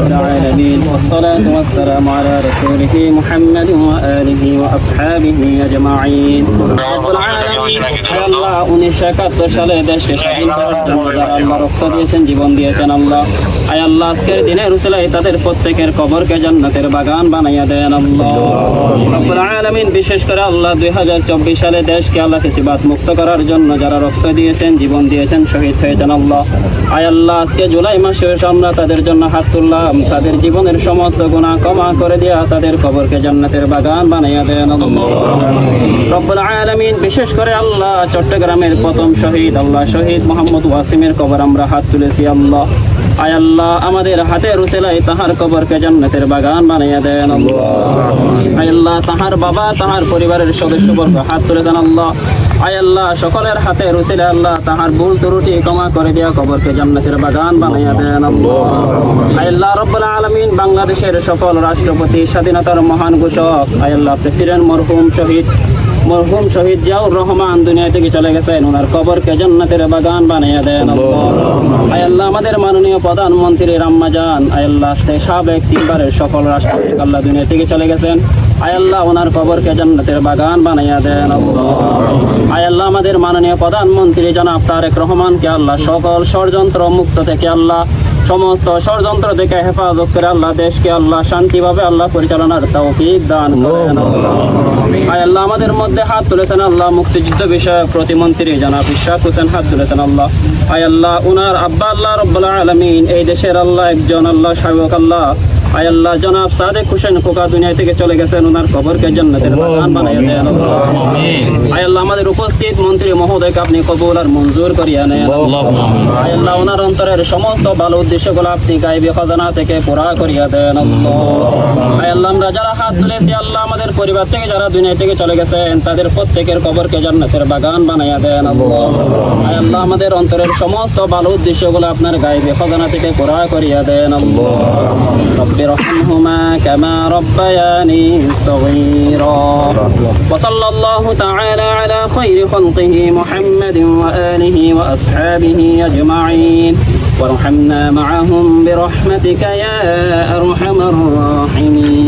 العالمين والصلاة والسلام على رسوله محمد وآله وأصحابه أجمعين رب العالمين আল্লাহ 1971 সালে দেশকে স্বাধীন করার জন্য যারা আল্লাহ রক্ত দিয়েছেন জীবন দিয়েছেন আল্লাহ আয় আল্লাহ আজকের দিনের উসিলায় তাদের প্রত্যেকের কবরকে জান্নাতের বাগান বানাইয়া দেন আল্লাহ রব্বুল আলামিন বিশেষ করে আল্লাহ 2024 সালে দেশকে আল্লাহ ফিতনাত মুক্ত করার জন্য যারা রক্ত দিয়েছেন জীবন দিয়েছেন শহীদ হয়েছেন আল্লাহ আয় আল্লাহ আজকে জুলাই মাসে আমরা তাদের জন্য হাত তুললাম তাদের জীবনের সমস্ত গুনাহ ক্ষমা করে দিয়া তাদের কবরকে জান্নাতের বাগান বানাইয়া দেন আল্লাহ রব্বুল আলামিন বিশেষ করে আল্লাহ চট্টগ্রামের প্রথম শহীদ আল্লাহ শহীদ মোহাম্মদ ওয়াসিমের কবর আমরা হাত তুলেছি আল্লাহ আয় আল্লাহ আমাদের হাতের উসিলায় তাহার কবরকে জান্নাতের বাগান বানাইয়া দেন আল্লাহ আয় আল্লাহ তাহার বাবা তাহার পরিবারের সদস্যবর্গ হাত তুলেছেন আল্লাহ আয় আল্লাহ সকলের হাতের উসিলায় আল্লাহ তাহার ভুল ত্রুটি ক্ষমা করে দিয়া কবরকে জান্নাতের বাগান বানাইয়া দেন আল্লাহ আয় আল্লাহ রব্বুল আলামিন বাংলাদেশের সফল রাষ্ট্রপতি স্বাধীনতার মহান ঘোষক আয় আল্লাহ প্রেসিডেন্ট মরহুম শহীদ জিয়াউর রহমান দুনিয়া থেকে চলে গেছেন ওনার কবরকে জান্নাতের বাগান বানাইয়া দেন আয় আল্লাহ আমাদের মাননীয় প্রধানমন্ত্রী রাম্মাজান আয় আল্লাহ সাবেক তিনবারের সফল রাষ্ট্রপতি আল্লাহ দুনিয়া থেকে চলে গেছেন আয় আল্লাহ ওনার কবরকে জান্নাতের বাগান বানাইয়া দেন আয় আল্লাহ আমাদের মাননীয় প্রধানমন্ত্রী জনাব তারেক রহমানকে আল্লাহ সকল ষড়যন্ত্র মুক্ত থেকে আল্লাহ সমস্ত ষড়যন্ত্র থেকে হেফাজত করে আল্লাহ দেশকে আল্লাহ শান্তিভাবে আল্লাহ পরিচালনার তৌফিক দান করেন আয় আল্লাহ আমাদের মধ্যে হাত তুলেছেন আল্লাহ মুক্তিযুদ্ধ বিষয়ক প্রতিমন্ত্রী জনাব ইশরাক হোসেন হাত তুলেছেন আল্লাহ আয় আল্লাহ উনার আব্বা আল্লাহ রব্বুল আলামিন এই দেশের আল্লাহ একজন আল্লাহ শায়ক আল্লাহ আয় আল্লাহ জনাব সাদেক হোসেন খোকা দুনিয়া থেকে চলে গেছেন ওনার কবরকে জান্নাতের বাগান বানাইয়া দেন আয় আল্লাহ আমাদের উপস্থিত মন্ত্রী মহোদয়কে আপনি কবুল আর মঞ্জুর করিয়া নেন আয় আল্লাহ ওনার অন্তরের সমস্ত ভালো উদ্দেশ্যগুলো আপনি গায়বী খাজানা থেকে পুরা করিয়া দেন আয় আল্লাহ আমরা যারা হাত তুলেছি আল্লাহ আমাদের পরিবার থেকে যারা দুনিয়া থেকে চলে গেছেন তাদের প্রত্যেকের কবরকে জান্নাতের বাগান বানাইয়া দেন আয় আল্লাহ আমাদের অন্তরের সমস্ত ভালো উদ্দেশ্যগুলো আপনার গায়বী খাজানা থেকে পুরা করিয়া দেন رب ارحمهما كما ربياني صغيرا وصلى الله تعالى على خير خلقه محمد وآله وأصحابه أجمعين وارحمنا معهم برحمتك يا أرحم الراحمين